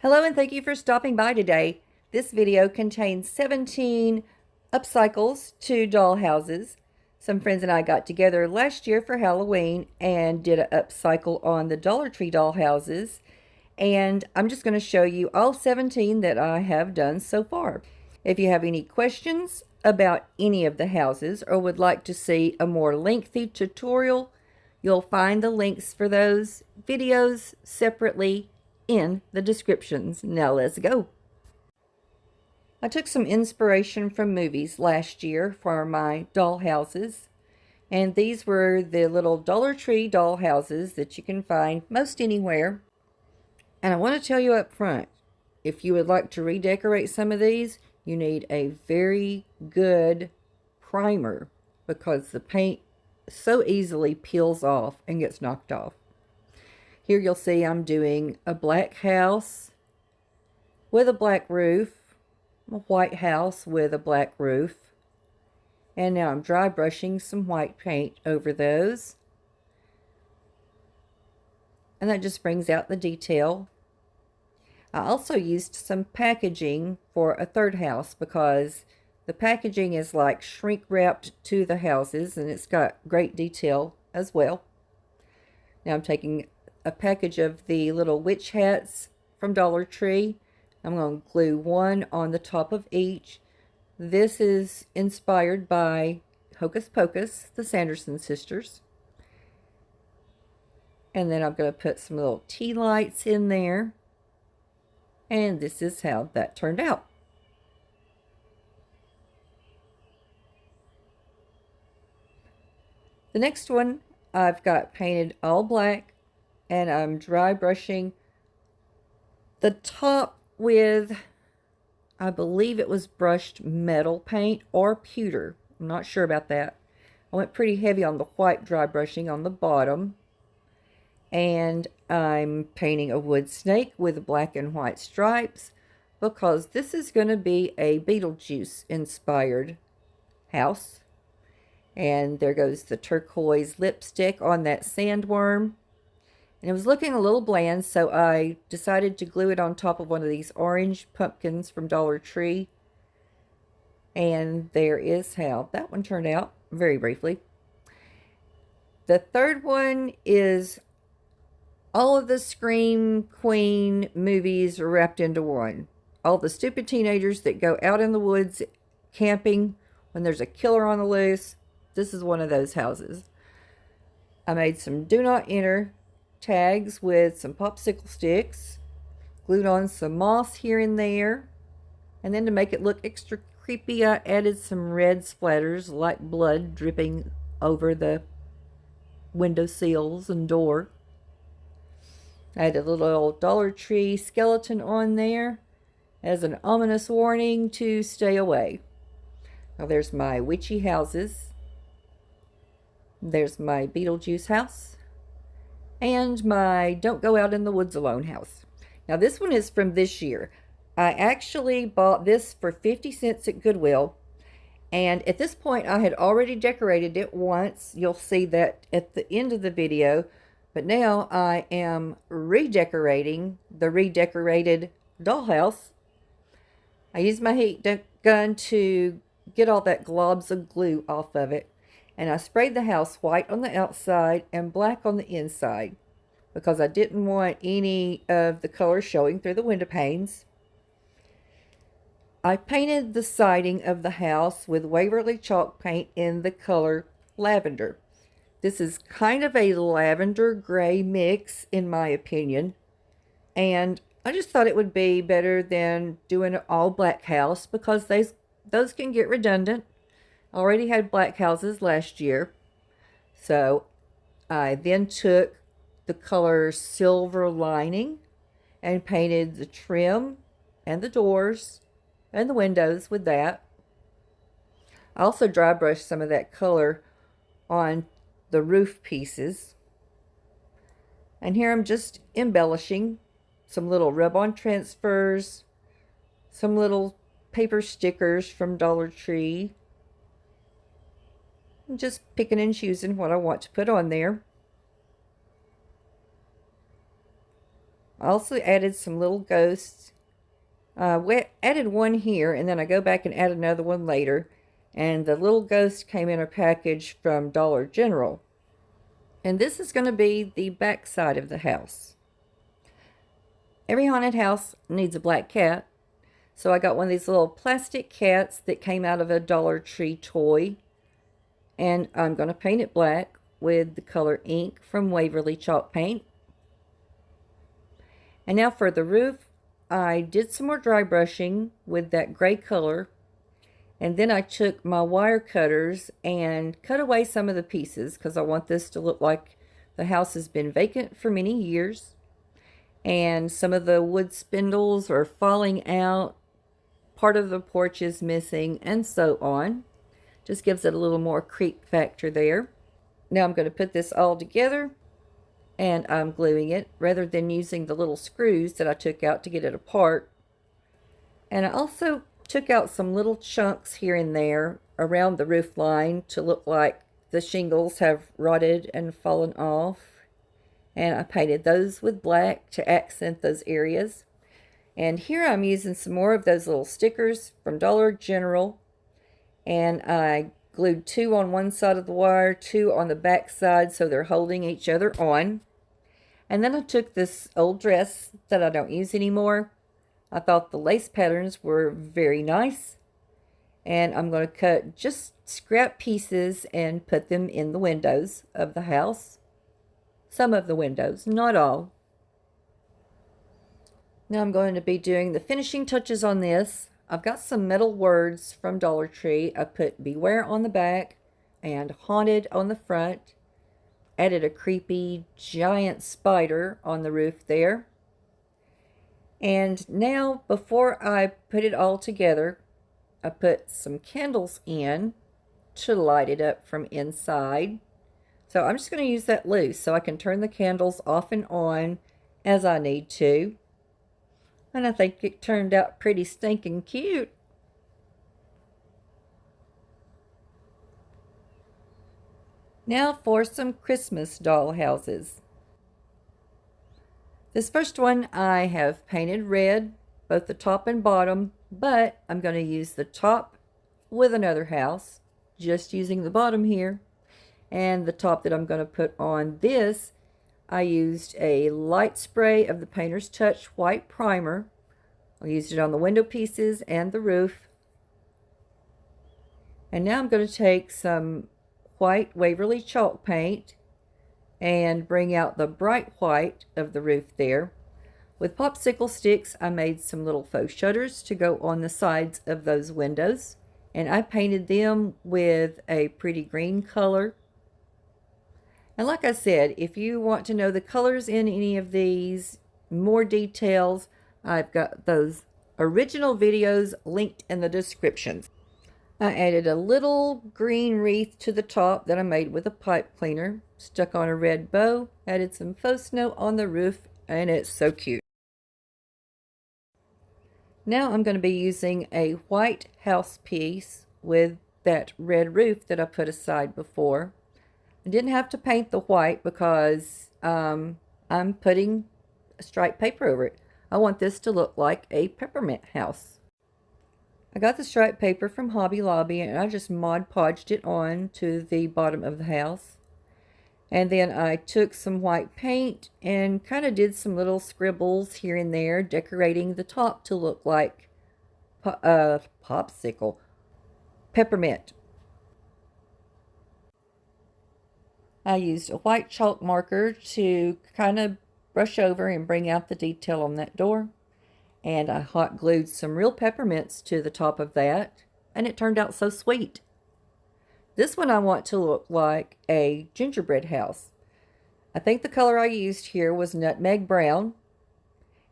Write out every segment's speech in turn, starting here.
Hello and thank you for stopping by today. This video contains 17 upcycles to doll houses. Some friends and I got together last year for Halloween and did an upcycle on the Dollar Tree doll houses. And I'm just going to show you all 17 that I have done so far. If you have any questions about any of the houses or would like to see a more lengthy tutorial, you'll find the links for those videos separately in the descriptions. Now let's go. I took some inspiration from movies last year for my doll houses, and these were the little Dollar Tree doll houses that you can find most anywhere. And I want to tell you up front, if you would like to redecorate some of these, you need a very good primer because the paint so easily peels off and gets knocked off. Here you'll see I'm doing a black house with a black roof, a white house with a black roof, and now I'm dry brushing some white paint over those. And that just brings out the detail. I also used some packaging for a third house because the packaging is like shrink wrapped to the houses and it's got great detail as well. Now I'm taking a package of the little witch hats from Dollar Tree. I'm going to glue one on the top of each. This is inspired by Hocus Pocus, the Sanderson sisters. And then I'm going to put some little tea lights in there. And this is how that turned out. The next one I've got painted all black, and I'm dry brushing the top with, I believe it was brushed metal paint or pewter. I'm not sure about that. I went pretty heavy on the white dry brushing on the bottom. And I'm painting a wood snake with black and white stripes because this is going to be a Beetlejuice inspired house. And there goes the turquoise lipstick on that sandworm. And it was looking a little bland, so I decided to glue it on top of one of these orange pumpkins from Dollar Tree. And there is how that one turned out, very briefly. The third one is all of the Scream Queen movies wrapped into one. All the stupid teenagers that go out in the woods camping when there's a killer on the loose. This is one of those houses. I made some do not enter tags with some popsicle sticks, glued on some moss here and there, and then to make it look extra creepy I added some red splatters like blood dripping over the window sills and door. I had a little Dollar Tree skeleton on there as an ominous warning to stay away. Now there's my witchy houses. There's my Beetlejuice house. And my Don't Go Out in the Woods Alone house. Now this one is from this year. I actually bought this for 50 cents at Goodwill. And at this point I had already decorated it once. You'll see that at the end of the video. But now I am redecorating the redecorated dollhouse. I used my heat gun to get all that globs of glue off of it. And I sprayed the house white on the outside and black on the inside because I didn't want any of the color showing through the window panes. I painted the siding of the house with Waverly chalk paint in the color lavender. This is kind of a lavender gray mix in my opinion. And I just thought it would be better than doing an all black house because those can get redundant. I already had black houses last year. So I then took the color Silver Lining and painted the trim and the doors and the windows with that. I also dry brushed some of that color on the roof pieces. And here I'm just embellishing some little rub-on transfers, some little paper stickers from Dollar Tree. I'm just picking and choosing what I want to put on there. I also added some little ghosts. We added one here, and then I go back and add another one later. And the little ghost came in a package from Dollar General. And this is going to be the back side of the house. Every haunted house needs a black cat. So I got one of these little plastic cats that came out of a Dollar Tree toy. And I'm going to paint it black with the color ink from Waverly Chalk Paint. And now for the roof, I did some more dry brushing with that gray color. And then I took my wire cutters and cut away some of the pieces because I want this to look like the house has been vacant for many years. And some of the wood spindles are falling out. Part of the porch is missing, and so on. Just gives it a little more creep factor there. Now I'm going to put this all together, and I'm gluing it rather than using the little screws that I took out to get it apart. And I also took out some little chunks here and there around the roof line to look like the shingles have rotted and fallen off. And I painted those with black to accent those areas. And here I'm using some more of those little stickers from Dollar General. And I glued 2 on one side of the wire, 2 on the back side, so they're holding each other on. And then I took this old dress that I don't use anymore. I thought the lace patterns were very nice. And I'm going to cut just scrap pieces and put them in the windows of the house. Some of the windows, not all. Now I'm going to be doing the finishing touches on this. I've got some metal words from Dollar Tree. I put beware on the back and haunted on the front. Added a creepy giant spider on the roof there. And now, before I put it all together, I put some candles in to light it up from inside. So I'm just going to use that loose so I can turn the candles off and on as I need to. And I think it turned out pretty stinking cute. Now for some Christmas doll houses. This first one I have painted red, both the top and bottom, but I'm going to use the top with another house, just using the bottom here. And the top that I'm going to put on this, I used a light spray of the Painter's Touch white primer. I used it on the window pieces and the roof. And now I'm going to take some white Waverly Chalk Paint and bring out the bright white of the roof there. With popsicle sticks, I made some little faux shutters to go on the sides of those windows. And I painted them with a pretty green color. And like I said, if you want to know the colors in any of these, more details, I've got those original videos linked in the description. I added a little green wreath to the top that I made with a pipe cleaner, stuck on a red bow, added some faux snow on the roof, and it's so cute. Now I'm going to be using a white house piece with that red roof that I put aside before. I didn't have to paint the white because I'm putting striped paper over it. I want this to look like a peppermint house. I got the striped paper from Hobby Lobby and I just Mod Podged it on to the bottom of the house. And then I took some white paint and kind of did some little scribbles here and there, decorating the top to look like popsicle, peppermint. I used a white chalk marker to kind of brush over and bring out the detail on that door. And I hot glued some real peppermints to the top of that. And it turned out so sweet. This one I want to look like a gingerbread house. I think the color I used here was nutmeg brown.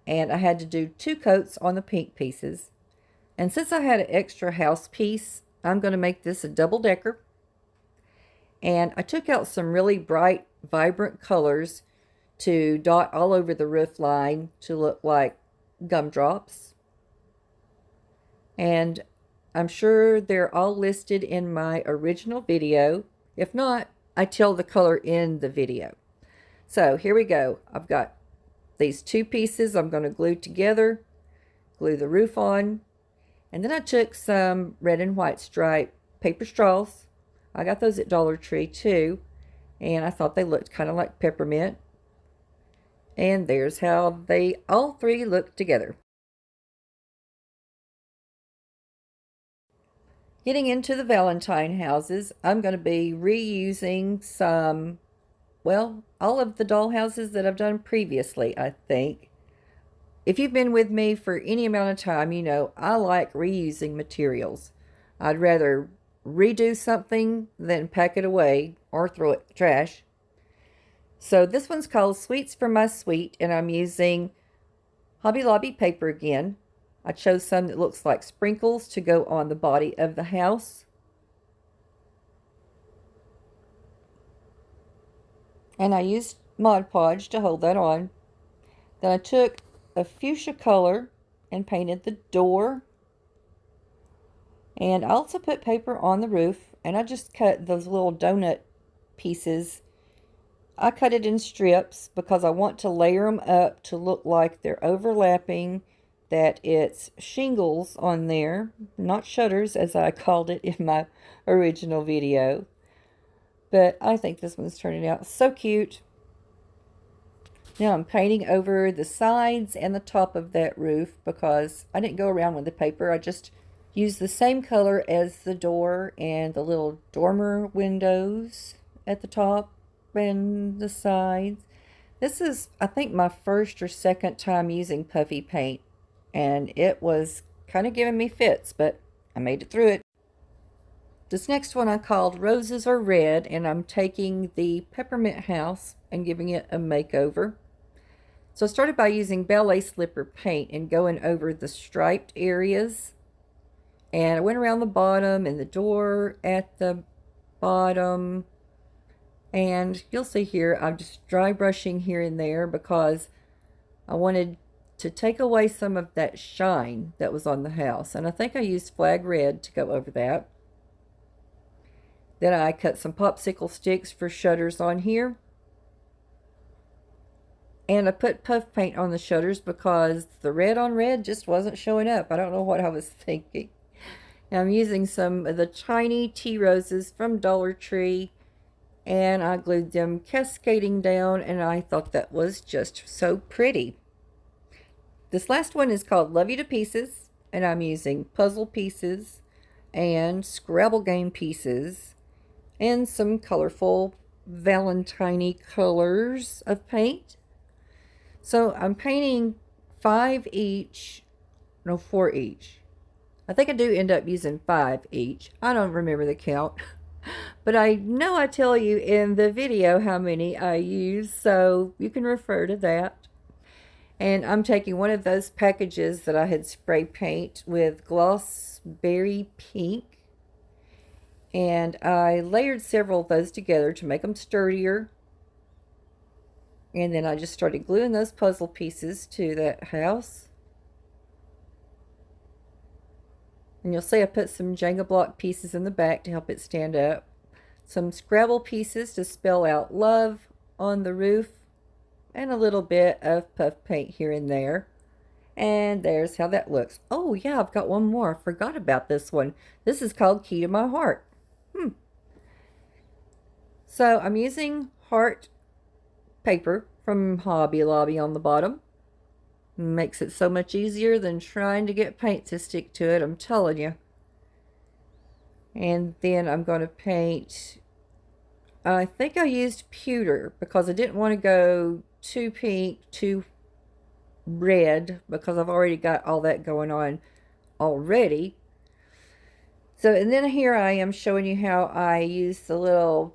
And I had to do 2 coats on the pink pieces. And since I had an extra house piece, I'm going to make this a double decker. And I took out some really bright, vibrant colors to dot all over the roof line to look like gumdrops. And I'm sure they're all listed in my original video. If not, I tell the color in the video. So here we go. I've got these two pieces I'm going to glue together, glue the roof on, and then I took some red and white stripe paper straws. I got those at Dollar Tree too, and I thought they looked kind of like peppermint. And there's how they all three look together. Getting into the Valentine houses, I'm going to be reusing some, well, all of the doll houses that I've done previously, I think. If you've been with me for any amount of time, you know I like reusing materials. I'd rather redo something than pack it away or throw it in the trash. So this one's called Sweets for My Sweet, and I'm using Hobby Lobby paper again. I chose some that looks like sprinkles to go on the body of the house. And I used Mod Podge to hold that on. Then I took a fuchsia color and painted the door. And I also put paper on the roof, and I just cut those little donut pieces. I cut it in strips because I want to layer them up to look like they're overlapping, that it's shingles on there, not shutters as I called it in my original video. But I think this one's turning out so cute. Now I'm painting over the sides and the top of that roof because I didn't go around with the paper. I just used the same color as the door and the little dormer windows at the top and the sides. This is, I think, my first or second time using puffy paint, and it was kind of giving me fits, but I made it through it. This next one I called Roses Are Red, and I'm taking the peppermint house and giving it a makeover. So I started by using ballet slipper paint and going over the striped areas. And I went around the bottom and the door at the bottom. And you'll see here, I'm just dry brushing here and there because I wanted to take away some of that shine that was on the house. And I think I used flag red to go over that. Then I cut some popsicle sticks for shutters on here. And I put puff paint on the shutters because the red on red just wasn't showing up. I don't know what I was thinking. Now I'm using some of the tiny tea roses from Dollar Tree, and I glued them cascading down, and I thought that was just so pretty. This last one is called Love You to Pieces, and I'm using puzzle pieces and Scrabble game pieces and some colorful Valentine-y colors of paint. So I'm painting 5 each, no 4 each. I think I do end up using 5 each. I don't remember the count. But I know I tell you in the video how many I use, so you can refer to that. And I'm taking one of those packages that I had spray paint with gloss berry pink. And I layered several of those together to make them sturdier. And then I just started gluing those puzzle pieces to that house. And you'll see I put some Jenga block pieces in the back to help it stand up. Some Scrabble pieces to spell out love on the roof. And a little bit of puff paint here and there. And there's how that looks. Oh yeah, I've got one more. I forgot about this one. This is called Key to My Heart. So I'm using heart paper from Hobby Lobby on the bottom. Makes it so much easier than trying to get paint to stick to it, I'm telling you. And then I'm going to paint, I think I used pewter because I didn't want to go too pink, too red, because I've already got all that going on already. So, and then here I am showing you how I use the little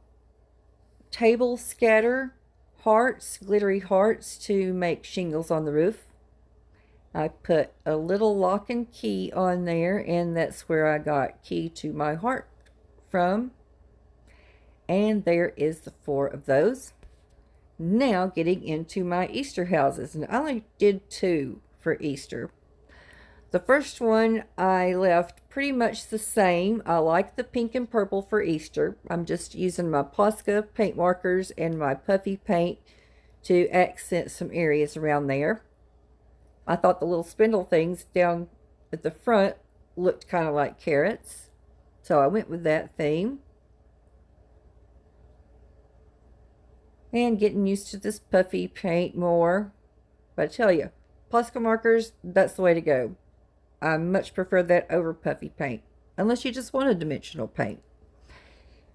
table scatter hearts, glittery hearts, to make shingles on the roof. I put a little lock and key on there, and that's where I got Key to My Heart from. And there is the 4 of those. Now getting into my Easter houses, and I only did 2 for Easter. The first one I left pretty much the same. I like the pink and purple for Easter. I'm just using my Posca paint markers and my puffy paint to accent some areas around there. I thought the little spindle things down at the front looked kind of like carrots, so I went with that theme. And getting used to this puffy paint more. But I tell you, Posca markers, that's the way to go. I much prefer that over puffy paint, unless you just want a dimensional paint.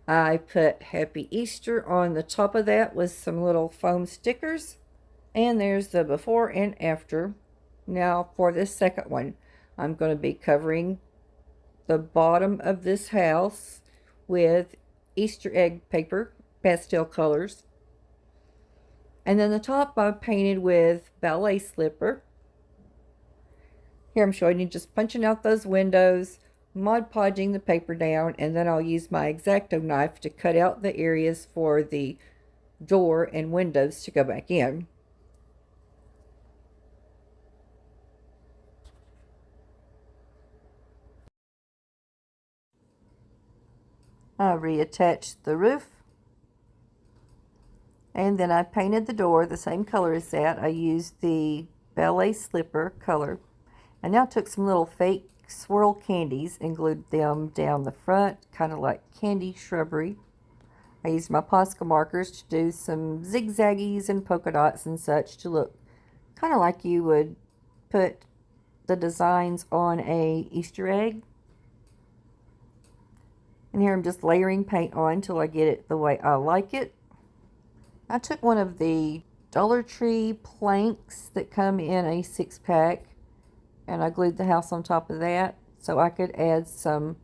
I put Happy Easter on the top of that with some little foam stickers. And there's the before and after. Now for this second one, I'm going to be covering the bottom of this house with Easter egg paper, pastel colors. And then the top I painted with ballet slipper. Here I'm showing you just punching out those windows, Mod Podging the paper down, and then I'll use my X-Acto knife to cut out the areas for the door and windows to go back in. I reattached the roof, and then I painted the door the same color as that. I used the ballet slipper color, and now took some little fake swirl candies and glued them down the front, kind of like candy shrubbery. I used my Posca markers to do some zigzaggies and polka dots and such to look kind of like you would put the designs on a Easter egg. And here I'm just layering paint on until I get it the way I like it. I took one of the Dollar Tree planks that come in a 6-pack, and I glued the house on top of that so I could add some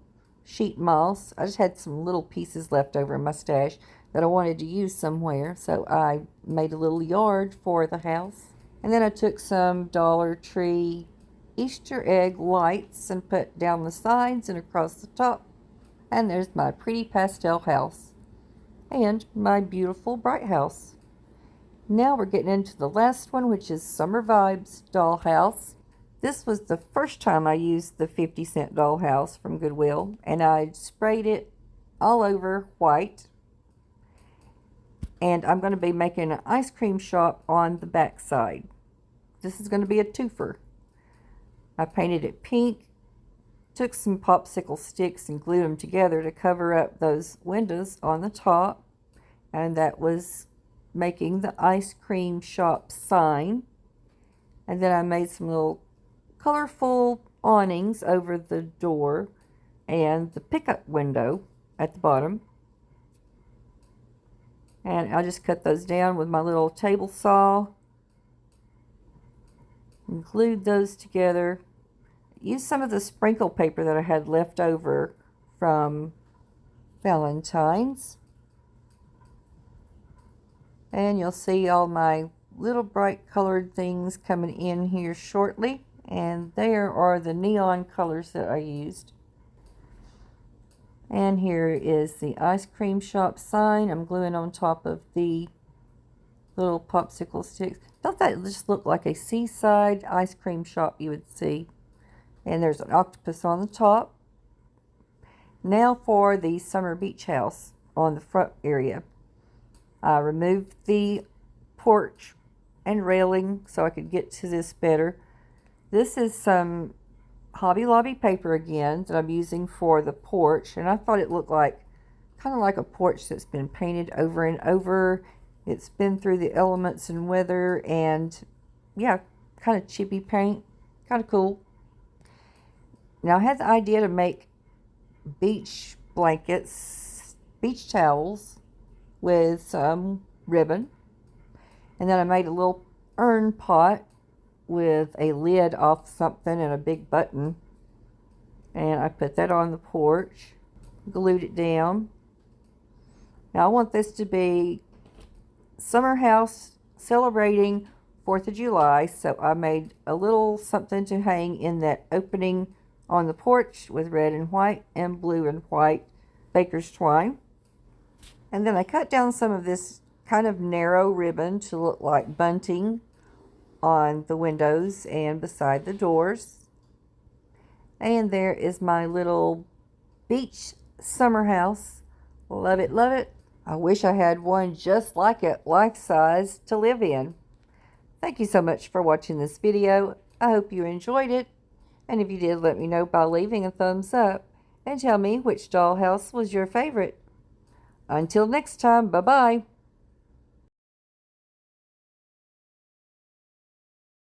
sheet moss. I just had some little pieces left over in my stash that I wanted to use somewhere, so I made a little yard for the house. And then I took some Dollar Tree Easter egg lights and put down the sides and across the top. And there's my pretty pastel house and my beautiful bright house. Now we're getting into the last one, which is Summer Vibes Dollhouse. This was the first time I used the 50-cent dollhouse from Goodwill, and I sprayed it all over white. And I'm going to be making an ice cream shop on the back side. This is going to be a twofer. I painted it pink, took some popsicle sticks and glued them together to cover up those windows on the top, and that was making the ice cream shop sign. And then I made some little colorful awnings over the door and the pickup window at the bottom, and I just cut those down with my little table saw and glued those together. Used some of the sprinkle paper that I had left over from Valentines. And you'll see all my little bright colored things coming in here shortly. And there are the neon colors that I used. And here is the ice cream shop sign. I'm gluing on top of the little popsicle sticks. Thought that just looked like a seaside ice cream shop you would see. And there's an octopus on the top. Now for the summer beach house on the front area. I removed the porch and railing so I could get to this better. This is some Hobby Lobby paper again that I'm using for the porch. And I thought it looked like kind of like a porch that's been painted over and over. It's been through the elements and weather, and yeah, kind of chippy paint. Kind of cool. Now I had the idea to make beach blankets, beach towels with some ribbon. And then I made a little urn pot with a lid off something and a big button. And I put that on the porch, glued it down. Now I want this to be summer house celebrating 4th of July. So I made a little something to hang in that opening on the porch with red and white and blue and white baker's twine. And then I cut down some of this kind of narrow ribbon to look like bunting on the windows and beside the doors. And there is my little beach summer house. Love it, love it. I wish I had one just like it, life size, to live in. Thank you so much for watching this video. I hope you enjoyed it. And if you did, let me know by leaving a thumbs up and tell me which dollhouse was your favorite. Until next time, bye-bye.